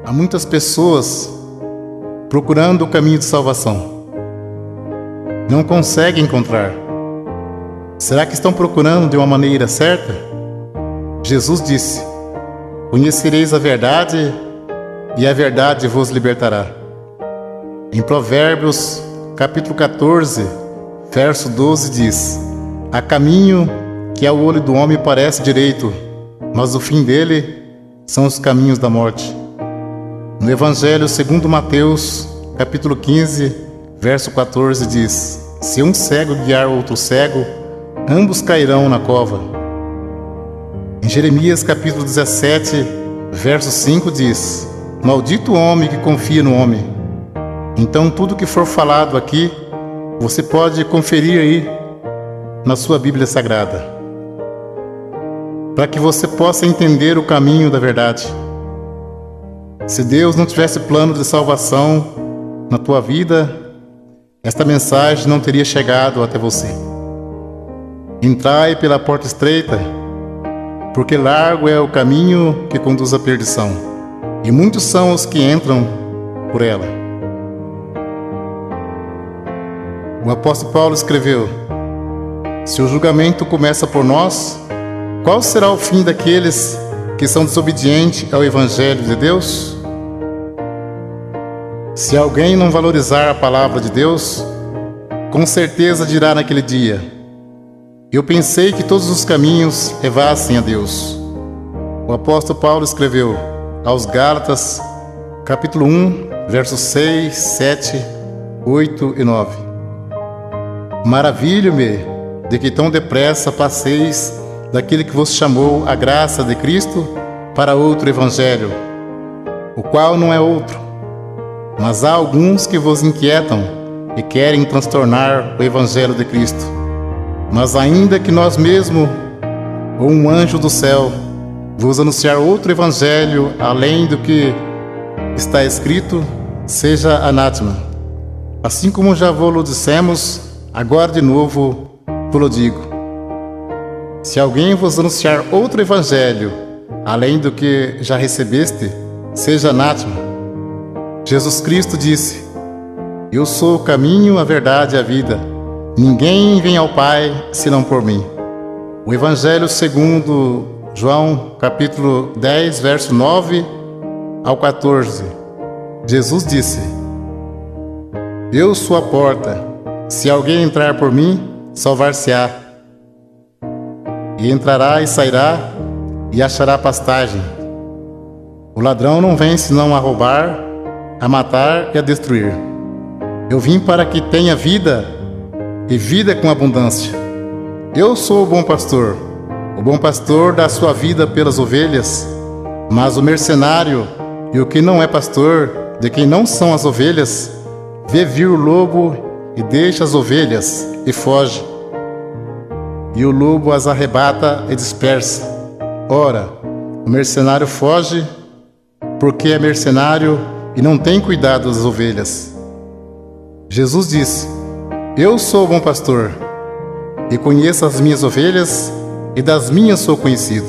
Há muitas pessoas procurando o caminho de salvação. Não conseguem encontrar. Será que estão procurando de uma maneira certa? Jesus disse: conhecereis a verdade e a verdade vos libertará. Em Provérbios, capítulo 14, verso 12 diz: há caminho que ao olho do homem parece direito, mas o fim dele são os caminhos da morte. No Evangelho segundo Mateus, capítulo 15, verso 14 diz: se um cego guiar outro cego, ambos cairão na cova. Em Jeremias capítulo 17, verso 5 diz: maldito o homem que confia no homem. Então tudo que for falado aqui, você pode conferir aí na sua Bíblia Sagrada, para que você possa entender o caminho da verdade. Se Deus não tivesse plano de salvação na tua vida, esta mensagem não teria chegado até você. Entrai pela porta estreita, porque largo é o caminho que conduz à perdição, e muitos são os que entram por ela. O apóstolo Paulo escreveu: se o julgamento começa por nós, qual será o fim daqueles que são desobedientes ao Evangelho de Deus? Se alguém não valorizar a palavra de Deus, com certeza dirá naquele dia: eu pensei que todos os caminhos levassem a Deus. O apóstolo Paulo escreveu aos Gálatas, capítulo 1, versos 6, 7, 8 e 9: maravilho-me de que tão depressa passeis daquele que vos chamou a graça de Cristo para outro evangelho, o qual não é outro. Mas há alguns que vos inquietam e querem transtornar o evangelho de Cristo. Mas ainda que nós mesmos, ou um anjo do céu, vos anunciar outro evangelho além do que está escrito, seja anátema. Assim como já vos dissemos, agora de novo vos digo: se alguém vos anunciar outro evangelho além do que já recebeste, seja anátema. Jesus Cristo disse: eu sou o caminho, a verdade e a vida. Ninguém vem ao Pai senão por mim. O Evangelho segundo João, capítulo 10, verso 9 ao 14. Jesus disse: eu sou a porta. Se alguém entrar por mim, salvar-se-á. E entrará e sairá e achará pastagem. O ladrão não vem senão a roubar, a matar e a destruir. Eu vim para que tenha vida, e vida com abundância. Eu sou o bom pastor. O bom pastor dá sua vida pelas ovelhas. Mas o mercenário e o que não é pastor, de quem não são as ovelhas, vê vir o lobo e deixa as ovelhas e foge. E o lobo as arrebata e dispersa. Ora, o mercenário foge porque é mercenário e não tem cuidado das ovelhas. Jesus disse: eu sou o bom pastor, e conheço as minhas ovelhas, e das minhas sou conhecido.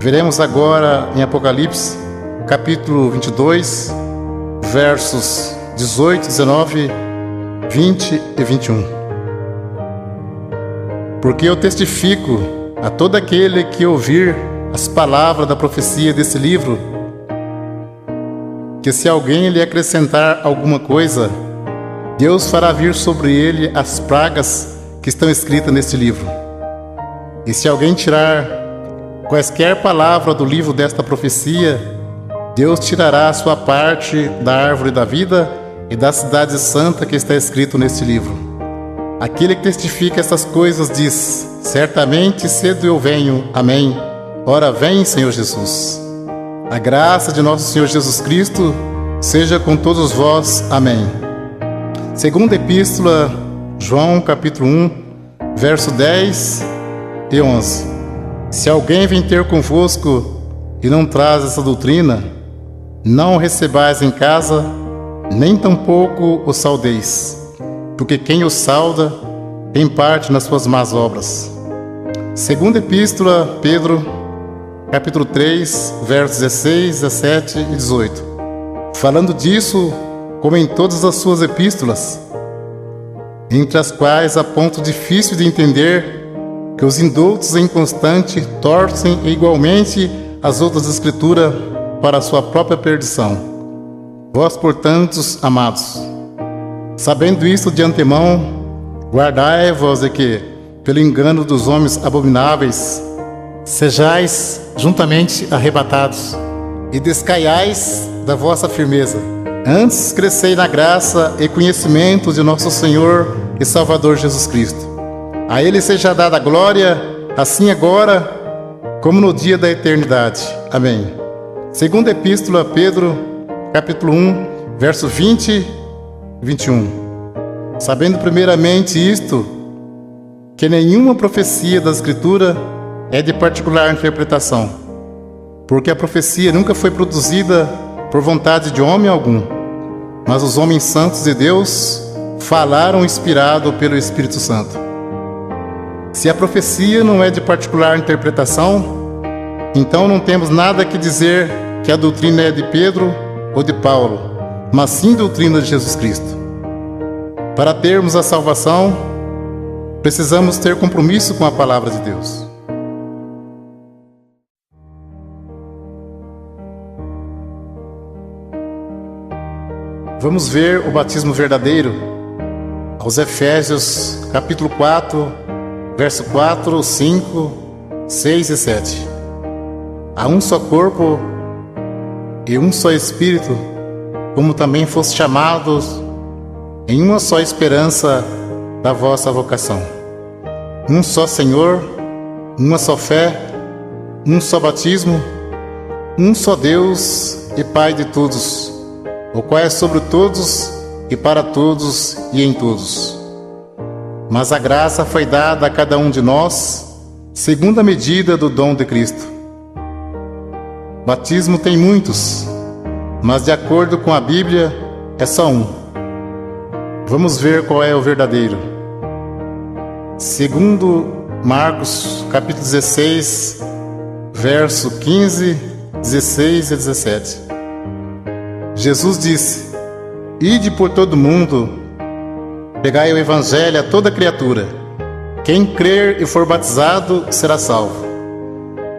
Veremos agora em Apocalipse, capítulo 22, versos 18, 19, 20 e 21. Porque eu testifico a todo aquele que ouvir as palavras da profecia desse livro, que se alguém lhe acrescentar alguma coisa, Deus fará vir sobre ele as pragas que estão escritas neste livro. E se alguém tirar quaisquer palavra do livro desta profecia, Deus tirará a sua parte da árvore da vida e da cidade santa que está escrito neste livro. Aquele que testifica essas coisas diz: certamente cedo eu venho. Amém. Ora vem, Senhor Jesus. A graça de nosso Senhor Jesus Cristo seja com todos vós. Amém. Segunda Epístola, João, capítulo 1, verso 10 e 11. Se alguém vem ter convosco e não traz essa doutrina, não o recebais em casa, nem tampouco o saudeis, porque quem o sauda tem parte nas suas más obras. Segunda Epístola, Pedro, capítulo 3, versos 16, 17 e 18. Falando disso, como em todas as suas epístolas, entre as quais há ponto difícil de entender, que os indoutos e inconstantes torcem igualmente as outras escrituras para a sua própria perdição. Vós, portanto, amados, sabendo isto de antemão, guardai-vos de que, pelo engano dos homens abomináveis, sejais juntamente arrebatados, e descaiais da vossa firmeza. Antes crescei na graça e conhecimento de nosso Senhor e Salvador Jesus Cristo. A Ele seja dada a glória, assim agora, como no dia da eternidade. Amém. Segunda Epístola a Pedro, capítulo 1, verso 20 e 21. Sabendo primeiramente isto, que nenhuma profecia da Escritura é de particular interpretação, porque a profecia nunca foi produzida por vontade de homem algum, mas os homens santos de Deus falaram inspirado pelo Espírito Santo. Se a profecia não é de particular interpretação, então não temos nada que dizer que a doutrina é de Pedro ou de Paulo, mas sim doutrina de Jesus Cristo. Para termos a salvação, precisamos ter compromisso com a palavra de Deus. Vamos ver o batismo verdadeiro aos Efésios, capítulo 4, verso 4, 5, 6 e 7. Há um só corpo e um só Espírito, como também foste chamados em uma só esperança da vossa vocação. Um só Senhor, uma só fé, um só batismo, um só Deus e Pai de todos, o qual é sobre todos e para todos e em todos. Mas a graça foi dada a cada um de nós, segundo a medida do dom de Cristo. Batismo tem muitos, mas de acordo com a Bíblia, é só um. Vamos ver qual é o verdadeiro. Segundo Marcos, capítulo 16, verso 15, 16 e 17. Jesus disse: Ide por todo mundo, pregai o evangelho a toda criatura. Quem crer e for batizado será salvo,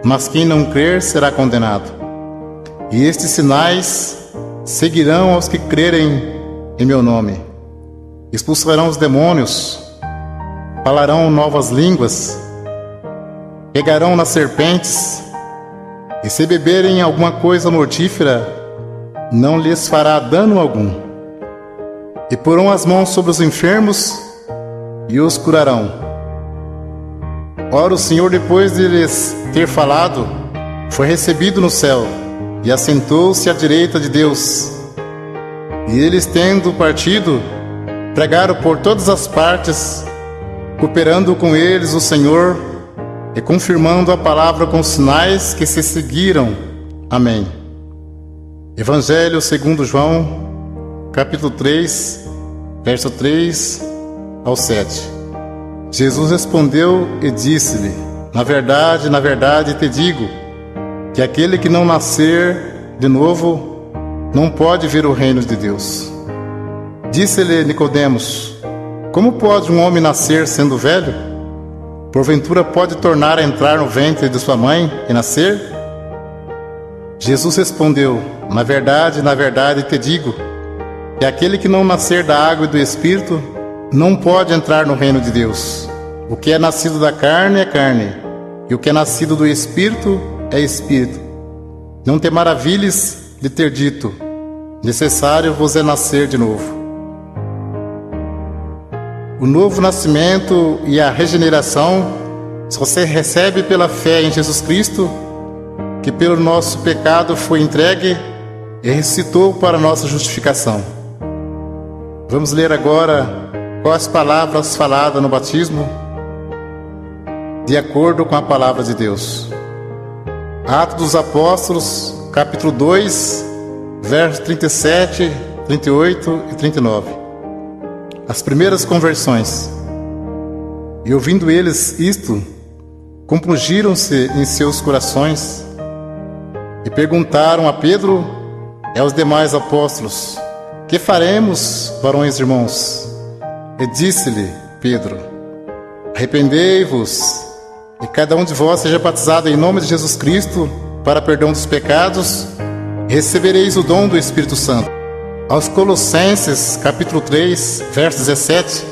mas quem não crer será condenado. E estes sinais seguirão aos que crerem em meu nome. Expulsarão os demônios, falarão novas línguas, pegarão nas serpentes, e se beberem alguma coisa mortífera, não lhes fará dano algum. E porão as mãos sobre os enfermos e os curarão. Ora, o Senhor, depois de lhes ter falado, foi recebido no céu e assentou-se à direita de Deus. E eles, tendo partido, pregaram por todas as partes, cooperando com eles o Senhor e confirmando a palavra com sinais que se seguiram. Amém. Evangelho segundo João, capítulo 3, verso 3 ao 7. Jesus respondeu e disse-lhe: na verdade te digo, que aquele que não nascer de novo não pode ver o reino de Deus. Disse-lhe Nicodemos: como pode um homem nascer sendo velho? Porventura pode tornar a entrar no ventre de sua mãe e nascer? Jesus respondeu: na verdade te digo, que aquele que não nascer da água e do Espírito não pode entrar no reino de Deus. O que é nascido da carne é carne, e o que é nascido do Espírito é Espírito. Não te maravilhes de ter dito: necessário vos é nascer de novo. O novo nascimento e a regeneração só se recebe pela fé em Jesus Cristo, que pelo nosso pecado foi entregue e ressuscitou para nossa justificação. Vamos ler agora quais palavras faladas no batismo, de acordo com a palavra de Deus. Atos dos Apóstolos, capítulo 2, versos 37, 38 e 39. As primeiras conversões. E ouvindo eles isto, compungiram-se em seus corações E perguntaram a Pedro e aos demais apóstolos: que faremos, varões irmãos? E disse-lhe Pedro: arrependei-vos, e cada um de vós seja batizado em nome de Jesus Cristo para perdão dos pecados, e recebereis o dom do Espírito Santo. Aos Colossenses, capítulo 3, verso 17: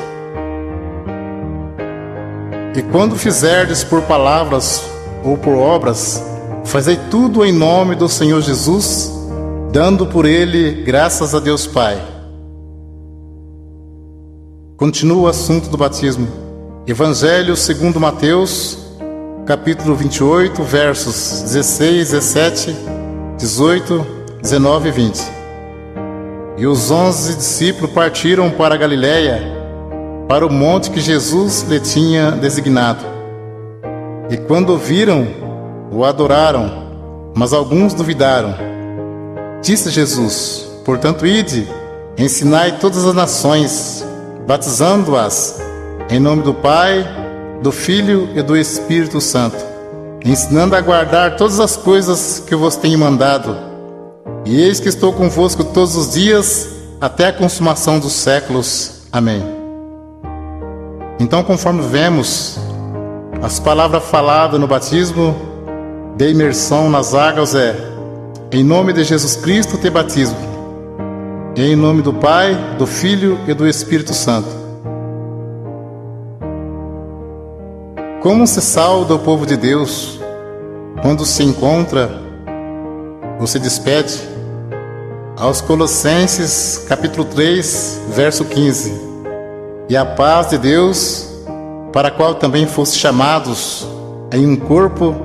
e quando fizerdes por palavras ou por obras, fazei tudo em nome do Senhor Jesus, dando por ele graças a Deus Pai. Continua o assunto do batismo. Evangelho segundo Mateus, capítulo 28, versos 16, 17, 18, 19 e 20. E os 11 discípulos partiram para a Galiléia, para o monte que Jesus lhe tinha designado. E quando o viram, o adoraram, mas alguns duvidaram. Disse Jesus: portanto, ide, ensinai todas as nações, batizando-as em nome do Pai, do Filho e do Espírito Santo, ensinando a guardar todas as coisas que eu vos tenho mandado. E eis que estou convosco todos os dias, até a consumação dos séculos. Amém. Então, conforme vemos, as palavras faladas no batismo de imersão nas águas é: em nome de Jesus Cristo te batismo, e em nome do Pai, do Filho e do Espírito Santo. Como se sauda o povo de Deus quando se encontra ou se despede? Aos Colossenses, capítulo 3, verso 15: e a paz de Deus, para a qual também foste chamados em um corpo,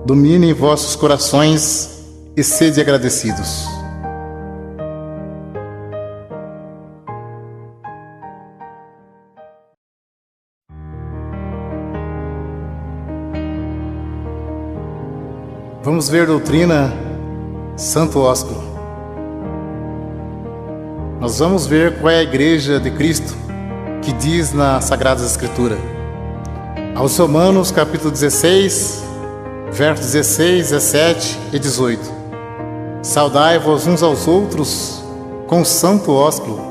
domine em vossos corações e sede agradecidos. Vamos ver doutrina Santo Ósculo. Nós vamos ver qual é a Igreja de Cristo que diz na Sagrada Escritura. Aos Romanos, capítulo 16, versos 16, 17 e 18: saudai-vos uns aos outros com santo ósculo.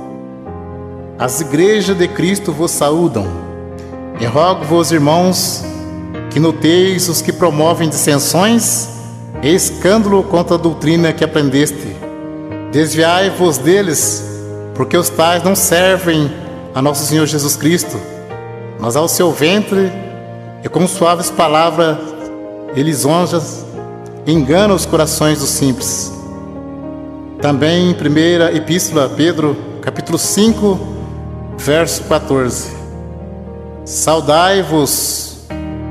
As igrejas de Cristo vos saúdam. E rogo-vos, irmãos, que noteis os que promovem dissensões e escândalo contra a doutrina que aprendeste. Desviai-vos deles, porque os tais não servem a nosso Senhor Jesus Cristo, mas ao seu ventre, e com suaves palavras e lisonjas enganam os corações dos simples. Também em primeira epístola a Pedro, capítulo 5, verso 14: saudai-vos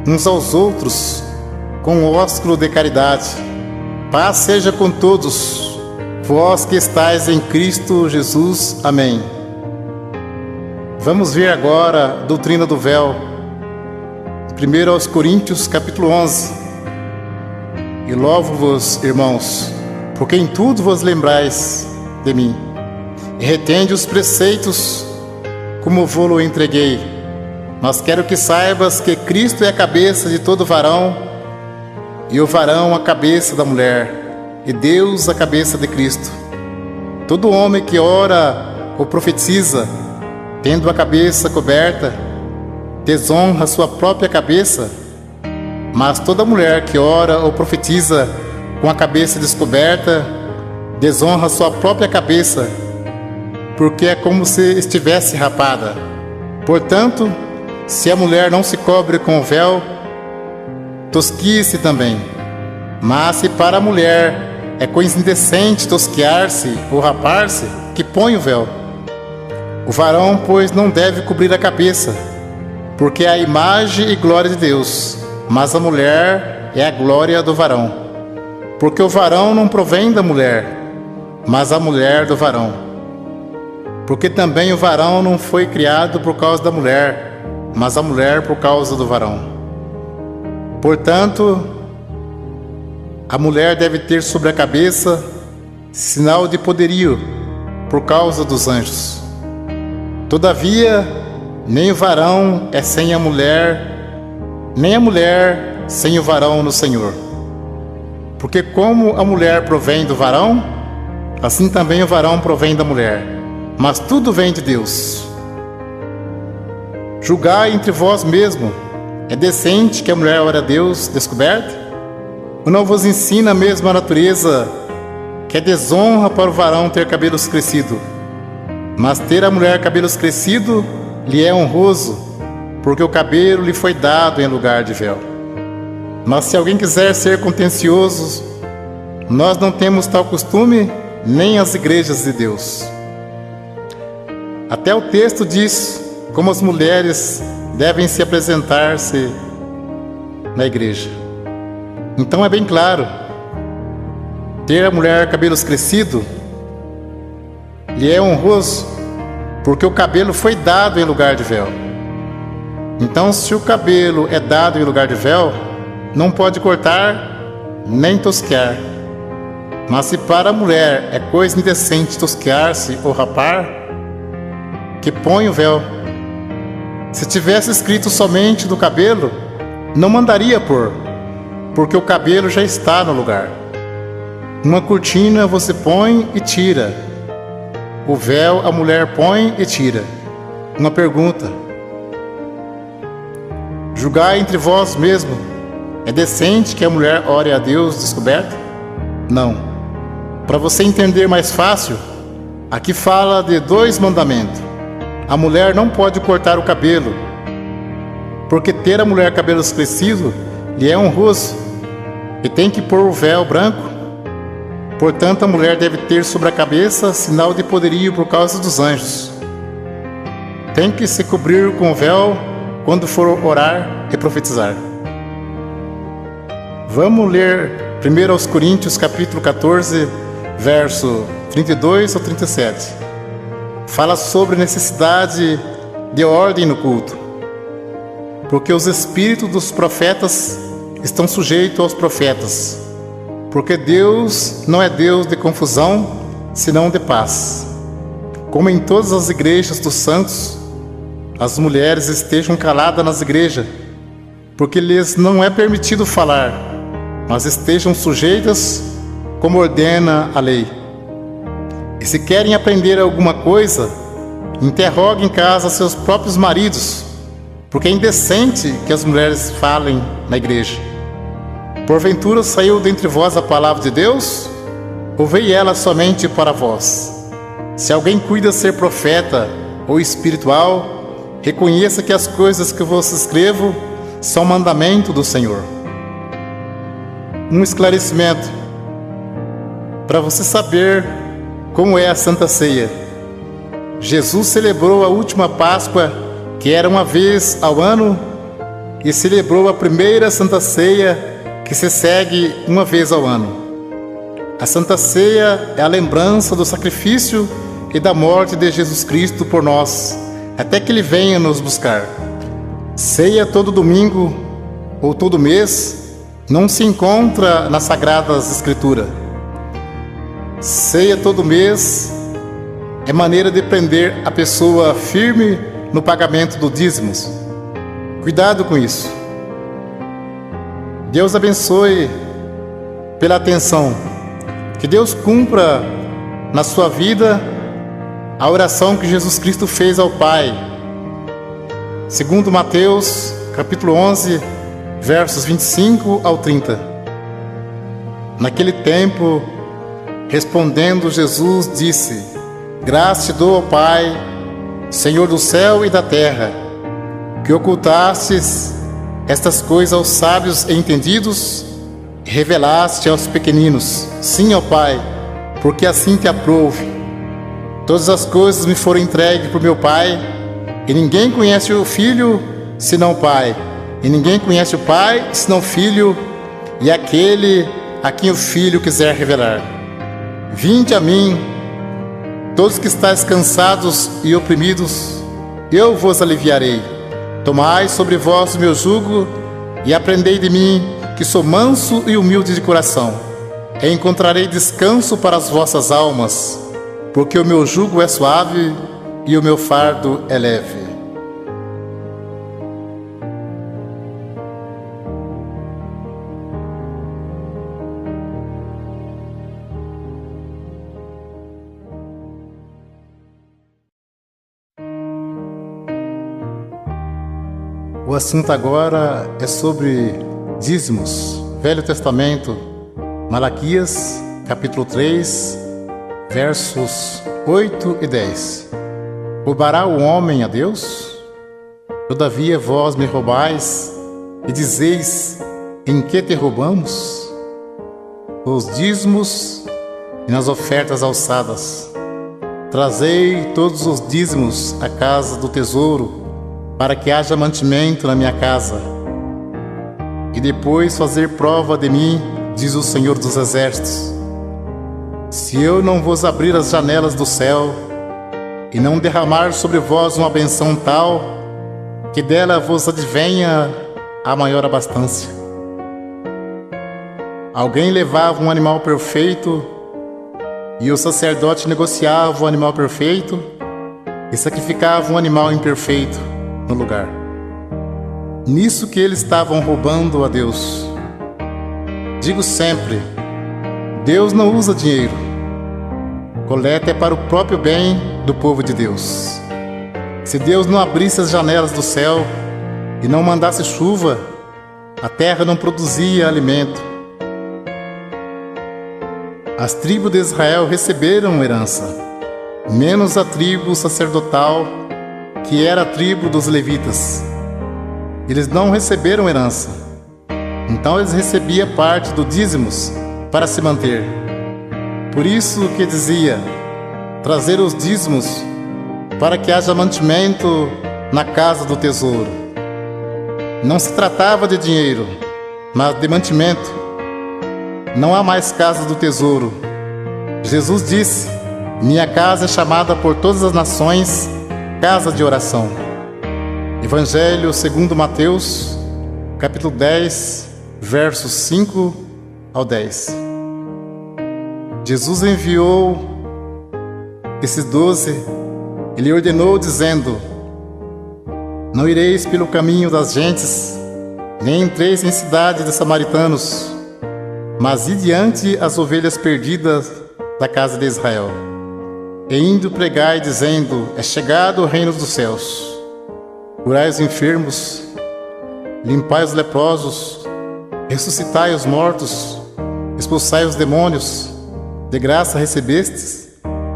uns aos outros com o ósculo de caridade. Paz seja com todos, vós que estáis em Cristo Jesus. Amém. Vamos ver agora a doutrina do véu. 1 aos Coríntios, capítulo 11: e louvo-vos, irmãos, porque em tudo vos lembrais de mim, e retende os preceitos como vou-lo entreguei. Mas quero que saibas que Cristo é a cabeça de todo varão, e o varão a cabeça da mulher, e Deus a cabeça de Cristo. Todo homem que ora ou profetiza, tendo a cabeça coberta, desonra sua própria cabeça, mas toda mulher que ora ou profetiza com a cabeça descoberta, desonra sua própria cabeça, porque é como se estivesse rapada. Portanto, se a mulher não se cobre com o véu, tosquie-se também. Mas se para a mulher é coisa indecente tosquiar-se ou rapar-se, que põe o véu. O varão, pois, não deve cobrir a cabeça, porque é a imagem e glória de Deus, mas a mulher é a glória do varão. Porque o varão não provém da mulher, mas a mulher do varão. Porque também o varão não foi criado por causa da mulher, mas a mulher por causa do varão. Portanto, a mulher deve ter sobre a cabeça sinal de poderio por causa dos anjos. Todavia, nem o varão é sem a mulher, nem a mulher sem o varão no Senhor. Porque como a mulher provém do varão, assim também o varão provém da mulher. Mas tudo vem de Deus. Julgai entre vós mesmo. É decente que a mulher ore a Deus descoberta? Ou não vos ensina mesmo a natureza que é desonra para o varão ter cabelos crescidos? Mas ter a mulher cabelos crescidos lhe é honroso, porque o cabelo lhe foi dado em lugar de véu. Mas se alguém quiser ser contencioso, nós não temos tal costume, nem as igrejas de Deus. Até o texto diz como as mulheres devem se apresentar-se na igreja. Então é bem claro, ter a mulher cabelos crescidos lhe é honroso, porque o cabelo foi dado em lugar de véu. Então, se o cabelo é dado em lugar de véu, não pode cortar nem tosquear. Mas se para a mulher é coisa indecente tosquear-se ou rapar, que põe o véu. Se tivesse escrito somente do cabelo, não mandaria pôr, porque o cabelo já está no lugar. Uma cortina você põe e tira. O véu a mulher põe e tira. Uma pergunta: julgai entre vós mesmo. É decente que a mulher ore a Deus descoberta? Não. Para você entender mais fácil, aqui fala de 2 mandamentos. A mulher não pode cortar o cabelo, porque ter a mulher cabelos crescidos lhe é honroso, e tem que pôr o véu branco. Portanto, a mulher deve ter sobre a cabeça sinal de poderio por causa dos anjos. Tem que se cobrir com o véu quando for orar e profetizar. Vamos ler 1 Coríntios capítulo 14, verso 32 ao 37. Fala sobre a necessidade de ordem no culto, porque os espíritos dos profetas estão sujeitos aos profetas, porque Deus não é Deus de confusão, senão de paz. Como em todas as igrejas dos santos, as mulheres estejam caladas nas igrejas, porque lhes não é permitido falar, mas estejam sujeitas como ordena a lei. E se querem aprender alguma coisa, interroguem em casa seus próprios maridos, porque é indecente que as mulheres falem na igreja. Porventura saiu dentre vós a palavra de Deus? Ou veio ela somente para vós? Se alguém cuida ser profeta ou espiritual, reconheça que as coisas que vos escrevo são mandamento do Senhor. Um esclarecimento para você saber como é a Santa Ceia. Jesus celebrou a última Páscoa, que era uma vez ao ano, e celebrou a primeira Santa Ceia, que se segue uma vez ao ano. A Santa Ceia é a lembrança do sacrifício e da morte de Jesus Cristo por nós, até que Ele venha nos buscar. Ceia todo domingo ou todo mês não se encontra nas Sagradas Escrituras. Ceia todo mês é maneira de prender a pessoa firme no pagamento do dízimos. Cuidado com isso. Deus abençoe pela atenção. Que Deus cumpra na sua vida a oração que Jesus Cristo fez ao Pai. Segundo Mateus, capítulo 11, versos 25 ao 30. Naquele tempo, respondendo Jesus, disse: Graça te dou, ó Pai, Senhor do céu e da terra, que ocultastes estas coisas aos sábios e entendidos, e revelaste aos pequeninos. Sim, ó Pai, porque assim te aprouve. Todas as coisas me foram entregues por meu Pai, e ninguém conhece o Filho senão o Pai, e ninguém conhece o Pai senão o Filho, e aquele a quem o Filho quiser revelar. Vinde a mim, todos que estáis cansados e oprimidos, eu vos aliviarei. Tomai sobre vós o meu jugo e aprendei de mim, que sou manso e humilde de coração. E encontrarei descanso para as vossas almas, porque o meu jugo é suave e o meu fardo é leve. O assunto agora é sobre dízimos. Velho Testamento, Malaquias, capítulo 3, versos 8 e 10. Roubará o homem a Deus? Todavia vós me roubais e dizeis: em que te roubamos? Os dízimos e nas ofertas alçadas. Trazei todos os dízimos à casa do tesouro, para que haja mantimento na minha casa. E depois fazer prova de mim, diz o Senhor dos Exércitos, se eu não vos abrir as janelas do céu e não derramar sobre vós uma benção tal, que dela vos advenha a maior abastança. Alguém levava um animal perfeito e o sacerdote negociava o animal perfeito e sacrificava um animal imperfeito no lugar. Nisso que eles estavam roubando a Deus. Digo sempre, Deus não usa dinheiro. Coleta é para o próprio bem do povo de Deus. Se Deus não abrisse as janelas do céu e não mandasse chuva, a terra não produzia alimento. As tribos de Israel receberam herança, menos a tribo sacerdotal, que era a tribo dos levitas. Eles não receberam herança. Então eles recebiam parte do dízimos para se manter. Por isso que dizia, trazer os dízimos para que haja mantimento na casa do tesouro. Não se tratava de dinheiro, mas de mantimento. Não há mais casa do tesouro. Jesus disse, minha casa é chamada por todas as nações casa de oração. Evangelho segundo Mateus, capítulo 10, versos 5 ao 10. Jesus enviou esses 12, ele ordenou dizendo, não ireis pelo caminho das gentes, nem entreis em cidade de samaritanos, mas ide diante as ovelhas perdidas da casa de Israel. E indo pregai, dizendo, é chegado o reino dos céus. Curai os enfermos, limpai os leprosos, ressuscitai os mortos, expulsai os demônios, de graça recebestes,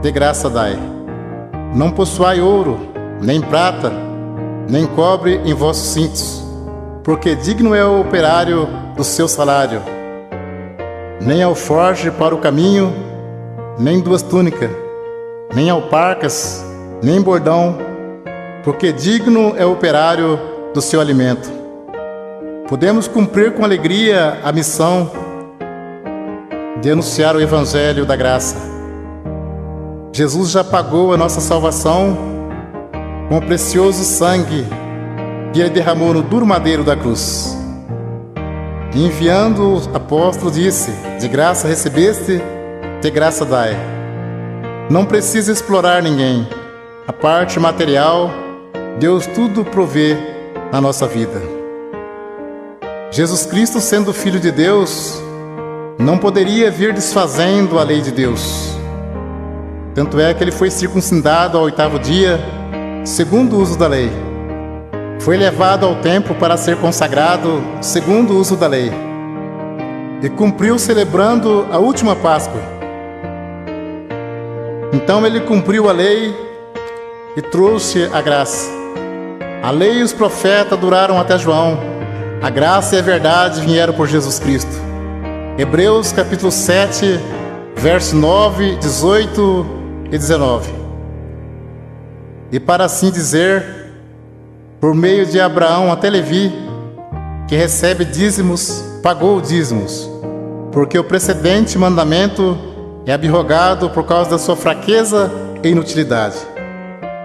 de graça dai. Não possuai ouro, nem prata, nem cobre em vossos cintos, porque digno é o operário do seu salário. Nem alforje para o caminho, nem duas túnicas, nem alparcas, nem bordão, porque digno é o operário do seu alimento. Podemos cumprir com alegria a missão de anunciar o Evangelho da graça. Jesus já pagou a nossa salvação com o precioso sangue que Ele derramou no duro madeiro da cruz. Enviando o apóstolo disse, de graça recebeste, de graça dai. Não precisa explorar ninguém. A parte material, Deus tudo provê na nossa vida. Jesus Cristo, sendo Filho de Deus, não poderia vir desfazendo a lei de Deus. Tanto é que ele foi circuncidado ao 8º dia, segundo o uso da lei. Foi levado ao templo para ser consagrado, segundo o uso da lei. E cumpriu celebrando a última Páscoa. Então ele cumpriu a lei e trouxe a graça. A lei e os profetas duraram até João. A graça e a verdade vieram por Jesus Cristo. Hebreus capítulo 7, verso 9, 18 e 19. E para assim dizer, por meio de Abraão até Levi, que recebe dízimos, pagou dízimos, porque o precedente mandamento é abrogado por causa da sua fraqueza e inutilidade.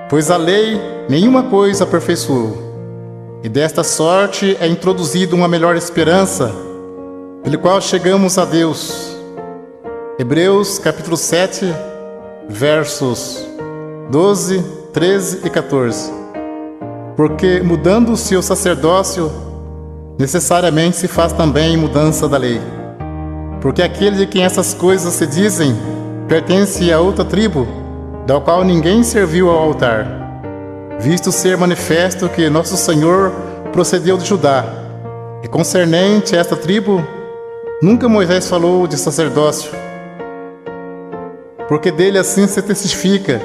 Pois a lei nenhuma coisa aperfeiçoou, e desta sorte é introduzida uma melhor esperança, pelo qual chegamos a Deus. Hebreus capítulo 7, versos 12, 13 e 14. Porque mudando o seu sacerdócio, necessariamente se faz também mudança da lei. Porque aquele de quem essas coisas se dizem pertence a outra tribo, da qual ninguém serviu ao altar, visto ser manifesto que nosso Senhor procedeu de Judá, e concernente a esta tribo, nunca Moisés falou de sacerdócio, porque dele assim se testifica: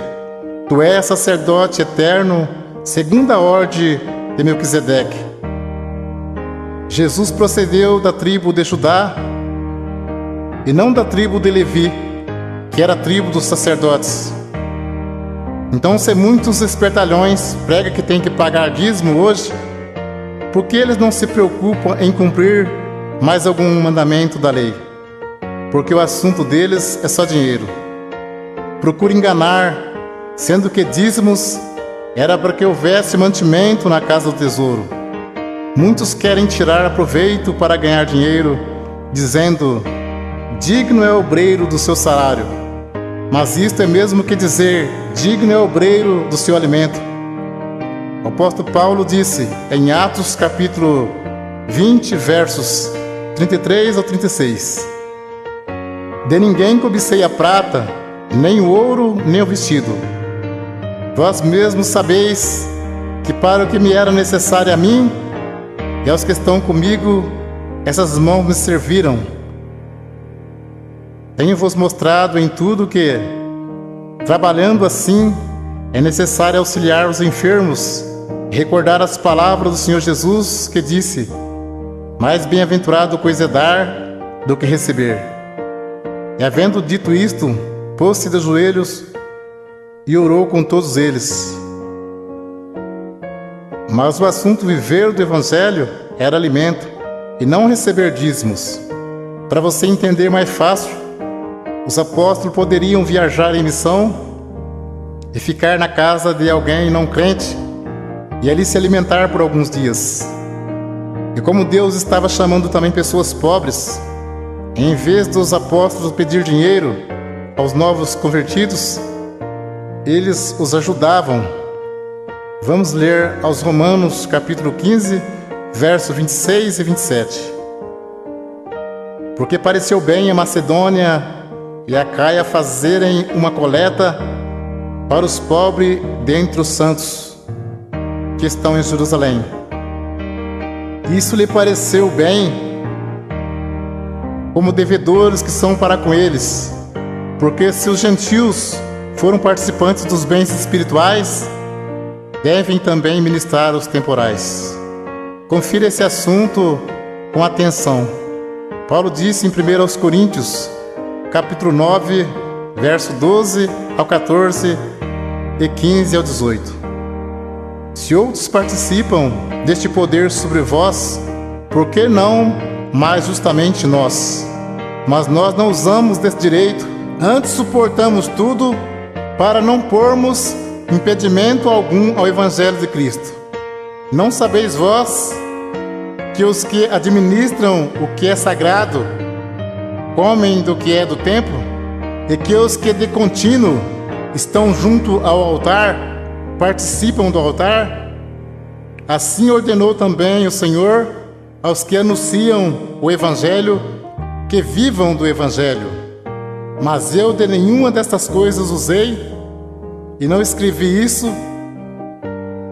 tu és sacerdote eterno, segundo a ordem de Melquisedeque. Jesus procedeu da tribo de Judá, e não da tribo de Levi, que era a tribo dos sacerdotes. Então, se muitos espertalhões pregam que tem que pagar dízimo hoje, por que eles não se preocupam em cumprir mais algum mandamento da lei? Porque o assunto deles é só dinheiro. Procura enganar, sendo que dízimos era para que houvesse mantimento na casa do tesouro. Muitos querem tirar proveito para ganhar dinheiro, dizendo: digno é o obreiro do seu salário. Mas isto é mesmo que dizer: digno é o obreiro do seu alimento. O apóstolo Paulo disse em Atos capítulo 20, versos 33 ao 36: de ninguém cobicei a prata, nem o ouro, nem o vestido. Vós mesmos sabeis que para o que me era necessário a mim e aos que estão comigo, essas mãos me serviram. Tenho-vos mostrado em tudo que, trabalhando assim, é necessário auxiliar os enfermos e recordar as palavras do Senhor Jesus, que disse: mais bem-aventurado coisa é dar do que receber. E havendo dito isto, pôs-se de joelhos e orou com todos eles. Mas o assunto viver do Evangelho era alimento, e não receber dízimos. Para você entender mais fácil, os apóstolos poderiam viajar em missão e ficar na casa de alguém não crente e ali se alimentar por alguns dias. E como Deus estava chamando também pessoas pobres, em vez dos apóstolos pedir dinheiro aos novos convertidos, eles os ajudavam. Vamos ler aos Romanos capítulo 15, versos 26 e 27. Porque pareceu bem a Macedônia e a Caia fazerem uma coleta para os pobres dentre os santos que estão em Jerusalém. Isso lhe pareceu bem, como devedores que são para com eles, porque se os gentios foram participantes dos bens espirituais, devem também ministrar os temporais. Confira esse assunto com atenção. Paulo disse em 1 Coríntios, capítulo 9, verso 12 ao 14 e 15 ao 18. Se outros participam deste poder sobre vós, por que não mais justamente nós? Mas nós não usamos desse direito, antes suportamos tudo para não pormos impedimento algum ao Evangelho de Cristo. Não sabeis vós que os que administram o que é sagrado comem do que é do templo, e que os que de contínuo estão junto ao altar participam do altar? Assim ordenou também o Senhor aos que anunciam o Evangelho que vivam do Evangelho. Mas eu de nenhuma destas coisas usei, e não escrevi isso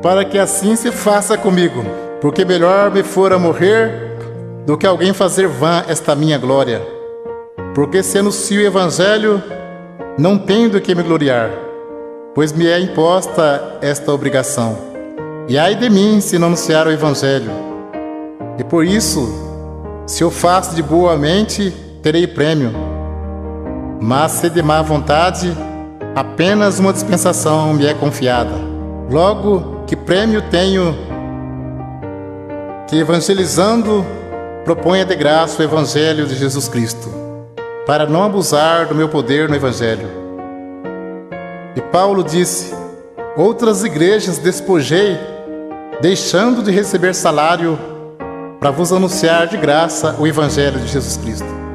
para que assim se faça comigo, porque melhor me fora morrer do que alguém fazer vã esta minha glória. Porque se anuncio o Evangelho, não tenho do que me gloriar, pois me é imposta esta obrigação. E ai de mim se não anunciar o Evangelho. E por isso, se eu faço de boa mente, terei prêmio. Mas se de má vontade, apenas uma dispensação me é confiada. Logo, que prêmio tenho que, evangelizando, proponha de graça o Evangelho de Jesus Cristo, para não abusar do meu poder no Evangelho. E Paulo disse: outras igrejas despojei, deixando de receber salário, para vos anunciar de graça o Evangelho de Jesus Cristo.